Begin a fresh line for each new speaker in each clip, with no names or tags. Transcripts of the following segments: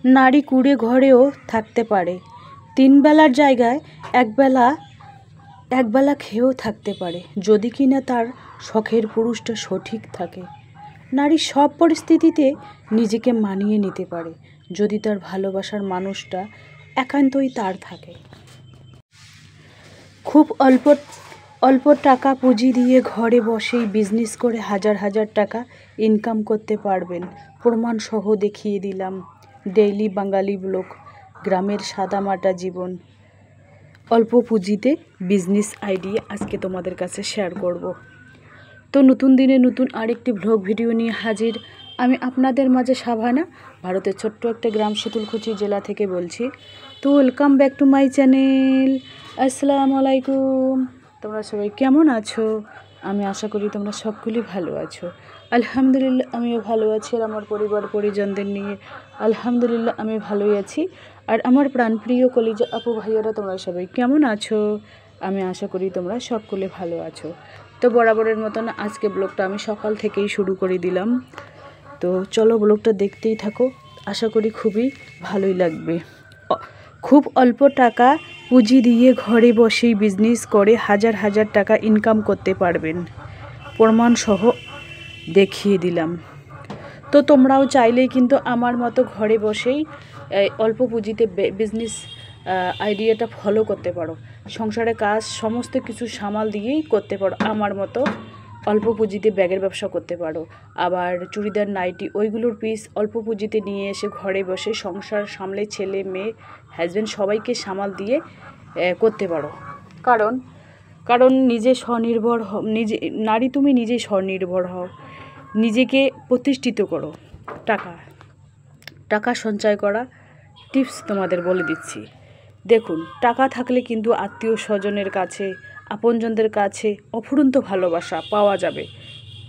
নারী কুঁড়ে ঘরেও থাকতে পারে, 3 বেলার জায়গায় একবেলা খেয়েও থাকতে পারে, যদি কিনা তার শখের পুরুষটা সঠিক থাকে। নারী সব পরিস্থিতিতে নিজেকে মানিয়ে নিতে পারে, যদি তার ভালোবাসার মানুষটা একান্তই তার থাকে। খুব অল্প টাকা পুঁজি দিয়ে ঘরে বসেই বিজনেস করে হাজার হাজার টাকা ইনকাম করতে পারবেন, প্রমাণ সহ দেখিয়ে দিলাম। ডেইলি বাঙালি ব্লগ, গ্রামের সাদামাটা জীবন, অল্প পুঁজিতে বিজনেস আইডিয়া আজকে তোমাদের কাছে শেয়ার করব। তো নতুন দিনে নতুন আরেকটি ব্লগ ভিডিও নিয়ে হাজির আমি আপনাদের মাঝে সাভানা, ভারতের ছোট্ট একটা গ্রাম শীতলকুচি জেলা থেকে বলছি। তো welcome back to my channel. আসসালামু আলাইকুম। তোমরা সবাই কেমন আছো? আমি আশা করি তোমরা সকলেই ভালো আছো। আলহামদুলিল্লাহ আমিও ভালো আছি, আর আমার পরিবার পরিজনদের নিয়ে আলহামদুলিল্লাহ আমি ভালোই আছি। আর আমার প্রাণপ্রিয় কলিজা আপু ভাইয়ারা তোমরা সবাই কেমন আছো? আমি আশা করি তোমরা সকলে ভালো আছো। তো বরাবরের মতন আজকে ব্লগটা আমি সকাল থেকেই শুরু করে দিলাম। তো চলো ব্লগটা দেখতেই থাকো, আশা করি খুবই ভালোই লাগবে। খুব অল্প টাকা পুঁজি দিয়ে ঘরে বসেই বিজনেস করে হাজার হাজার টাকা ইনকাম করতে পারবেন, প্রমাণ সহ দেখিয়ে দিলাম। তো তোমরাও চাইলেই কিন্তু আমার মতো ঘরে বসেই অল্প পুঁজিতে বিজনেস আইডিয়াটা ফলো করতে পারো। সংসারে কাজ সমস্ত কিছু সামাল দিয়েই করতে পারো। আমার মতো অল্প পুঁজিতে ব্যাগের ব্যবসা করতে পারো, আবার চুড়িদার নাইটি ওইগুলোর পিস অল্প পুঁজিতে নিয়ে এসে ঘরে বসে সংসার সামলে ছেলে মেয়ে হাজব্যান্ড সবাইকে সামাল দিয়ে করতে পারো। কারণ নিজে স্বনির্ভর নিজে নারী, তুমি নিজে স্বনির্ভর হও, নিজেকে প্রতিষ্ঠিত করো। টাকা সঞ্চয় করা টিপস তোমাদের বলে দিচ্ছি। দেখুন, টাকা থাকলে কিন্তু আত্মীয় স্বজনের কাছে, আপনজনদের কাছে অফুরন্ত ভালোবাসা পাওয়া যাবে,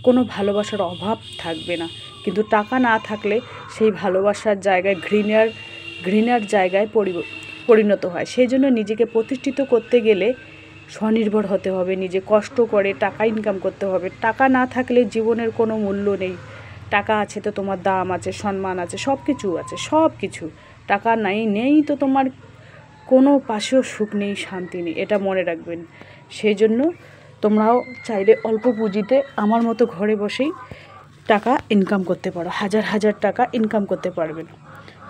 কোনো ভালোবাসার অভাব থাকবে না। কিন্তু টাকা না থাকলে সেই ভালোবাসার জায়গায় ঘৃণার জায়গায় পরিণত হয়। সেই জন্য নিজেকে প্রতিষ্ঠিত করতে গেলে স্বনির্ভর হতে হবে, নিজে কষ্ট করে টাকা ইনকাম করতে হবে। টাকা না থাকলে জীবনের কোনো মূল্য নেই। টাকা আছে তো তোমার দাম আছে, সম্মান আছে, সব কিছু আছে, সব কিছু। টাকা নেই তো তোমার কোনো পাশেও সুখ নেই, শান্তি নেই, এটা মনে রাখবেন। সেই জন্য তোমরাও চাইলে অল্প পুঁজিতে আমার মতো ঘরে বসেই টাকা ইনকাম করতে পারো, হাজার হাজার টাকা ইনকাম করতে পারবেন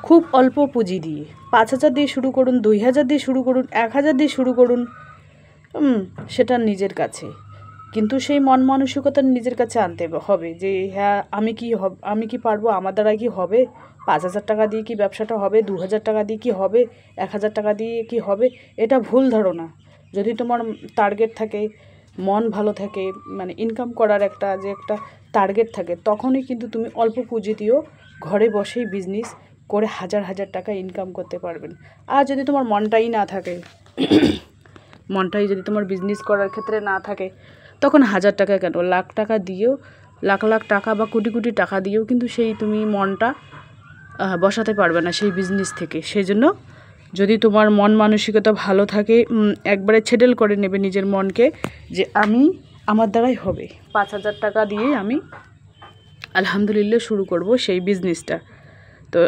খুব অল্প পুঁজি দিয়ে। 5,000 দিয়ে শুরু করুন, 2,000 দিয়ে শুরু করুন, 1,000 দিয়ে শুরু করুন, সেটা নিজের কাছে। কিন্তু সেই মন মানসিকতা নিজের কাছে আনতে হবে যে হ্যাঁ আমি কি পারবো, আমার দ্বারা কি হবে, 5,000 টাকা দিয়ে কি ব্যবসাটা হবে, 2,000 টাকা দিয়ে কি হবে, 1,000 টাকা দিয়ে কি হবে, এটা ভুল ধারণা। যদি তোমার টার্গেট থাকে, মন ভালো থাকে, মানে ইনকাম করার একটা টার্গেট থাকে, তখনই কিন্তু তুমি অল্প পুঁজি দিয়েও ঘরে বসেই বিজনেস করে হাজার হাজার টাকা ইনকাম করতে পারবেন। আর যদি তোমার মনটাই না থাকে, মনটাই যদি তোমার বিজনেস করার ক্ষেত্রে না থাকে, তখন 1,000 টাকা কেন, লাখ টাকা দিয়েও, লাখ টাকা বা কোটি কোটি টাকা দিয়েও কিন্তু সেই তুমি মনটা বসাতে পারবে না সেই বিজনেস থেকে। সেই জন্য যদি তোমার মন মানসিকতা ভালো থাকে, একবারে ছেটেল করে নেবে নিজের মনকে যে আমার দ্বারাই হবে, 5,000 টাকা দিয়ে আমি আলহামদুলিল্লাহ শুরু করব সেই বিজনেসটা। তো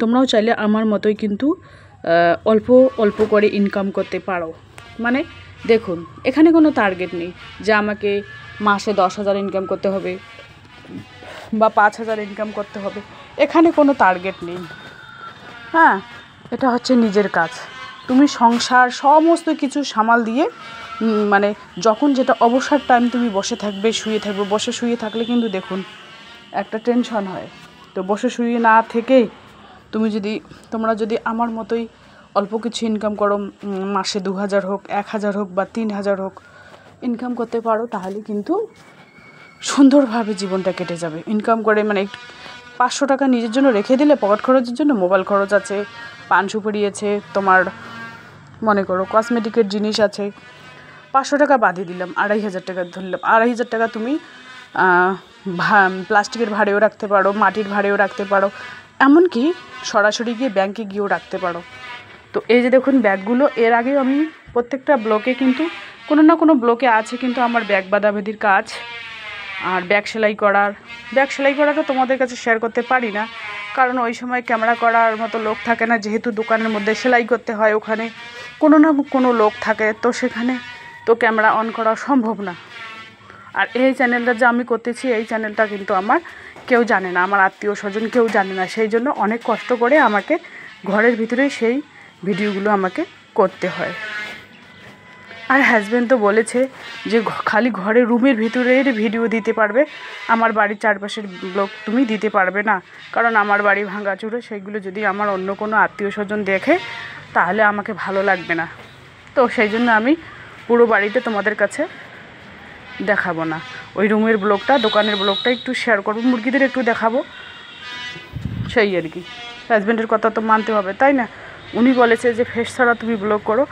তোমরাও চাইলে আমার মতোই কিন্তু অল্প অল্প করে ইনকাম করতে পারো। মানে দেখুন, এখানে কোনো টার্গেট নেই যে আমাকে মাসে 10,000 ইনকাম করতে হবে বা 5,000 ইনকাম করতে হবে, এখানে কোনো টার্গেট নেই। হ্যাঁ, এটা হচ্ছে নিজের কাজ। তুমি সংসার সমস্ত কিছু সামাল দিয়ে, মানে যখন যেটা অবসর টাইম তুমি বসে থাকবে। বসে শুয়ে থাকলে কিন্তু দেখুন একটা টেনশন হয়। তো বসে শুয়ে না থেকে তোমরা যদি আমার মতোই অল্প কিছু ইনকাম করো, মাসে 2,000 হোক, 1,000 হোক বা 3,000 হোক ইনকাম করতে পারো, তাহলে কিন্তু সুন্দরভাবে জীবনটা কেটে যাবে। ইনকাম করে মানে 500 টাকা নিজের জন্য রেখে দিলে, পকেট খরচের জন্য, মোবাইল খরচ আছে, পান সুপারি আছে, তোমার মনে করো কসমেটিকের জিনিস আছে, 500 টাকা বাদে দিলাম, 2,500 টাকা ধরলাম। 2,500 টাকা তুমি প্লাস্টিকের ভাড়েও রাখতে পারো, মাটির ভাড়েও রাখতে পারো, এমনকি সরাসরি গিয়ে ব্যাংকে গিয়েও রাখতে পারো। তো এই যে দেখুন ব্যাগগুলো, এর আগেও আমি প্রত্যেকটা ব্লকে কিন্তু কোনো না কোনো ব্লকে আছে কিন্তু আমার ব্যাগ বাঁধাবাঁধির কাজ আর ব্যাগ সেলাই করাটা তোমাদের কাছে শেয়ার করতে পারি না, কারণ ওই সময় ক্যামেরা করার মতো লোক থাকে না, যেহেতু দোকানের মধ্যে সেলাই করতে হয়, ওখানে কোনো না কোনো লোক থাকে, তো সেখানে তো ক্যামেরা অন করা সম্ভব না। আর এই চ্যানেলটা যে আমি করতেছি, এই চ্যানেলটা কিন্তু আমার কেউ জানে না, আমার আত্মীয় স্বজন কেউ জানে না, সেই জন্য অনেক কষ্ট করে আমাকে ঘরের ভিতরেই সেই ভিডিওগুলো আমাকে করতে হয়। আর হাজব্যান্ড তো বলেছে যে খালি ঘরে রুমের ভিতরের ভিডিও দিতে পারবে, আমার বাড়ির চারপাশের ব্লগ তুমি দিতে পারবে না, কারণ আমার বাড়ি ভাঙাচুরে, সেইগুলো যদি আমার অন্য কোনো আত্মীয় স্বজন দেখে তাহলে আমাকে ভালো লাগবে না। তো সেই জন্য আমি পুরো বাড়িতে তোমাদের কাছে দেখাবো না, ওই রুমের ব্লগটা, দোকানের ব্লগটা একটু শেয়ার করবো, মুরগিদের একটু দেখাবো, সেই আর কি। হাজব্যান্ডের কথা তো মানতে হবে, তাই না? উনি বলেছে যে ফেস ছাড়া তুমি ব্লগ করো,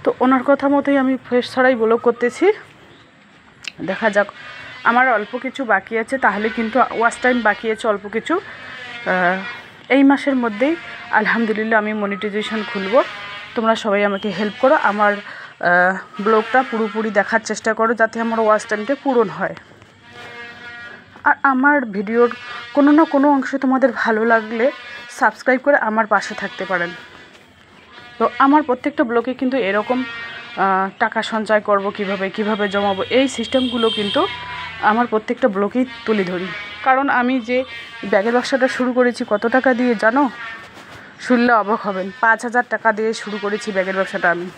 তো ওনার কথা মতোই আমি ফেস ছাড়াই ব্লগ করতেছি। দেখা যাক, আমার অল্প কিছু বাকি আছে, তাহলে কিন্তু ওয়াচ টাইম বাকি আছে অল্প কিছু। এই মাসের মধ্যেই আলহামদুলিল্লাহ আমি মনিটাইজেশন খুলব। তোমরা সবাই আমাকে হেল্প করো, আমার ব্লগটা পুরোপুরি দেখার চেষ্টা করো, যাতে আমার ওয়াচ টাইমটা পূরণ হয়। আর আমার ভিডিওর কোনো না কোনো অংশ তোমাদের ভালো লাগলে সাবস্ক্রাইব করে আমার পাশে থাকতে পারেন। তো আমার প্রত্যেকটা ব্লগে কিন্তু এরকম টাকা সঞ্চয় করব কিভাবে জমাবো, এই সিস্টেমগুলো কিন্তু আমার প্রত্যেকটা ব্লগেই তুলে ধরি। কারণ আমি যে ব্যাগের ব্যবসাটা শুরু করেছি কত টাকা দিয়ে জানো? শুনলে অবাক হবেন, 5,000 টাকা দিয়ে শুরু করেছি ব্যাগের ব্যবসাটা আমি।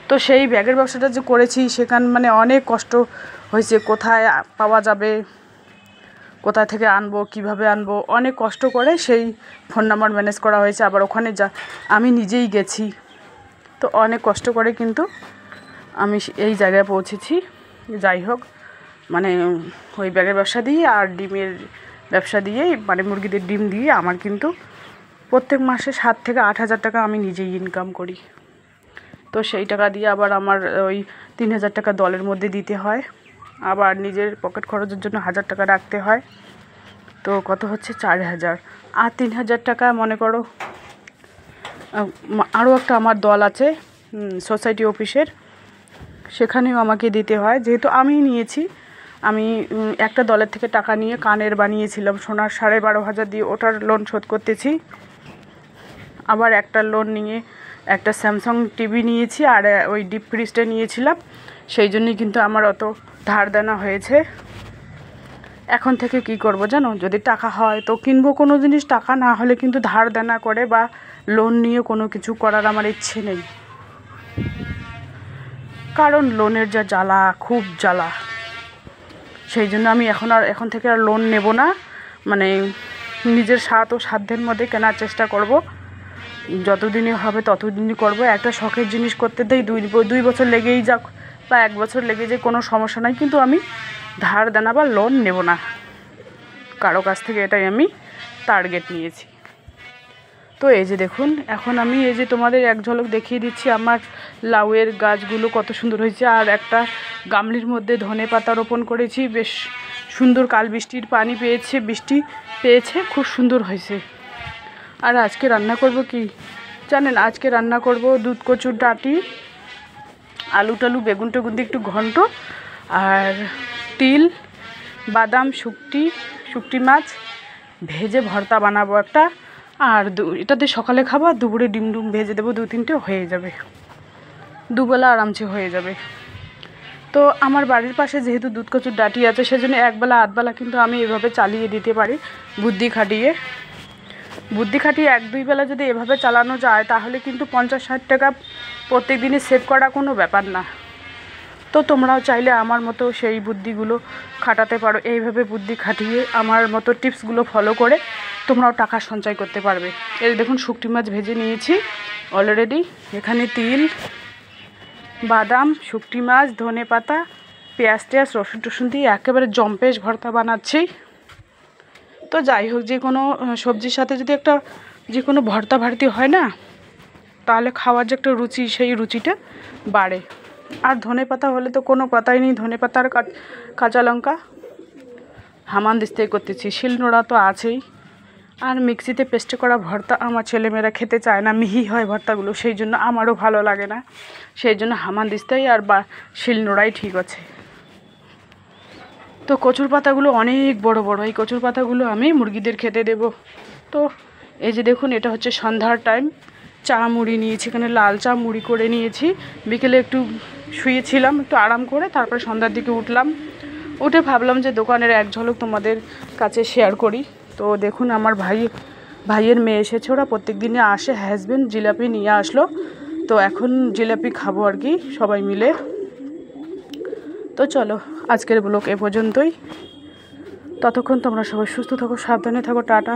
তো সেই ব্যাগের ব্যবসাটা যে করেছি, সেখান মানে অনেক কষ্ট হয়েছে, কোথায় পাওয়া যাবে, কোথা থেকে আনবো, কিভাবে আনবো, অনেক কষ্ট করে সেই ফোন নাম্বার ম্যানেজ করা হয়েছে। আবার ওখানে আমি নিজেই গেছি, তো অনেক কষ্ট করে কিন্তু আমি এই জায়গায় পৌঁছেছি। যাই হোক, মানে ওই ব্যাগের ব্যবসা দিয়ে আর ডিমের ব্যবসা দিয়েই, মানে মুরগিদের ডিম দিয়ে আমার কিন্তু প্রত্যেক মাসে 7 থেকে 8,000 টাকা আমি নিজেই ইনকাম করি। তো সেই টাকা দিয়ে আবার আমার ওই 3,000 টাকা দলের মধ্যে দিতে হয়, আবার নিজের পকেট খরচের জন্য 1,000 টাকা রাখতে হয়, তো কত হচ্ছে 4,000। আর 3,000 টাকা মনে করো আরও একটা আমার দল আছে সোসাইটি অফিসের, সেখানেও আমাকে দিতে হয়। যেহেতু আমি নিয়েছি, আমি একটা দলের থেকে টাকা নিয়ে কানের বানিয়েছিলাম সোনার 12,500 দিয়ে, ওটার লোন শোধ করতেছি। আবার একটা লোন নিয়ে একটা স্যামসাং টিভি নিয়েছি, আর ওই ডিপ ফ্রিজটা নিয়েছিলাম, সেই জন্যই কিন্তু আমার অত ধার দেনা হয়েছে। এখন থেকে কি করব জানো? যদি টাকা হয় তো কিনবো কোনো জিনিস, টাকা না হলে কিন্তু ধার দেনা করে বা লোন নিয়ে কোনো কিছু করার আমার ইচ্ছে নেই। কারণ লোনের যা জ্বালা, খুব জ্বালা, সেই জন্য আমি এখন থেকে আর লোন নেব না। মানে নিজের সাধ্যের মধ্যে কেনার চেষ্টা করব, যতদিনই হবে ততদিনই করব। একটা শখের জিনিস করতে দেই 2 বছর লেগেই যাক বা 1 বছর লেগে যায়, কোনো সমস্যা নাই, কিন্তু আমি ধার দেনা বা লোন নেব না কারো কাছ থেকে, এটাই আমি টার্গেট নিয়েছি। তো এই যে দেখুন, এখন আমি এই যে তোমাদের এক ঝলক দেখিয়ে দিচ্ছি আমার লাউয়ের গাছগুলো কত সুন্দর হয়েছে। আর একটা গামলির মধ্যে ধনেপাতা রোপণ করেছি, বেশ সুন্দর, কাল বৃষ্টির পানি বৃষ্টি পেয়েছে, খুব সুন্দর হয়েছে। আর আজকে রান্না করব কি জানেন? আজকে রান্না করব দুধ কচুর ডাঁটি, আলু টালু বেগুন টেগুন দিয়ে একটু ঘন্ট, আর তিল বাদাম শুকটি মাছ ভেজে ভর্তা বানাবো একটা, আর এটা দিয়ে সকালে খাবো, আর দুপুরে ডিম ভেজে দেবো 2-3টে, হয়ে যাবে, দুবেলা আরামসে হয়ে যাবে। তো আমার বাড়ির পাশে যেহেতু দুধ কচুর ডাঁটি আছে, সেজন্য একবেলা আধবেলা কিন্তু আমি এভাবে চালিয়ে দিতে পারি, বুদ্ধি খাটিয়ে 1-2 বেলা যদি এভাবে চালানো যায়, তাহলে কিন্তু 50-60 টাকা প্রত্যেক দিনে সেভ করা কোনো ব্যাপার না। তো তোমরাও চাইলে আমার মতো সেই বুদ্ধিগুলো খাটাতে পারো, এইভাবে বুদ্ধি খাটিয়ে আমার মতো টিপসগুলো ফলো করে তোমরাও টাকা সঞ্চয় করতে পারবে। এই দেখুন, শুকটি মাছ ভেজে নিয়েছি অলরেডি, এখানে তিল বাদাম শুকটি মাছ ধনেপাতা পেঁয়াজ রসুন টসুন দিয়ে একেবারে জম্পেশ ভর্তা বানাচ্ছি। তো যাই হোক, যে কোনো সবজির সাথে যদি একটা যে কোনো ভর্তা ভারতি হয় না, তাহলে খাওয়ার যে একটা রুচি, সেই রুচিটা বাড়ে। আর ধনেপাতা হলে তো কোনো কথাই নেই, ধনেপাতা আর কাঁচা লঙ্কা হামানদিস্তাই করতেছি, শিলনোড়া তো আছেই। আর মিক্সিতে পেস্ট করা ভর্তা আমার ছেলেমেয়েরা খেতে চায় না, মিহি হয় ভর্তাগুলো, সেই জন্য আমারও ভালো লাগে না, সেই জন্য হামানদিস্তাই আর বা শিলনোড়াই ঠিক আছে। তো তো কচুর পাতাগুলো অনেক বড় বড়, এই কচুর পাতাগুলো আমি মুরগিদের খেতে দেব। তো এই যে দেখুন, এটা হচ্ছে সন্ধ্যার টাইম। চা মুড়ি নিয়েছি, এখানে লাল চা মুড়ি করে নিয়েছি। বিকেলে একটু শুয়েছিলাম, একটু আরাম করে তারপরে সন্ধ্যার দিকে উঠলাম। উঠে ভাবলাম যে দোকানের এক ঝলক তোমাদের কাছে শেয়ার করি। তো দেখুন, আমার ভাইয়ের মেয়ে এসেছে, ওরা প্রত্যেক দিনে আসে, হাজব্যান্ড জিলাপি নিয়ে আসলো। তো এখন জিলাপি খাবো আর কি সবাই মিলে। তো চলো, আজকের ব্লগ এ পর্যন্তই। ততক্ষণ তোমরা সবাই সুস্থ থাকো, সাবধানে থাকো, টাটা।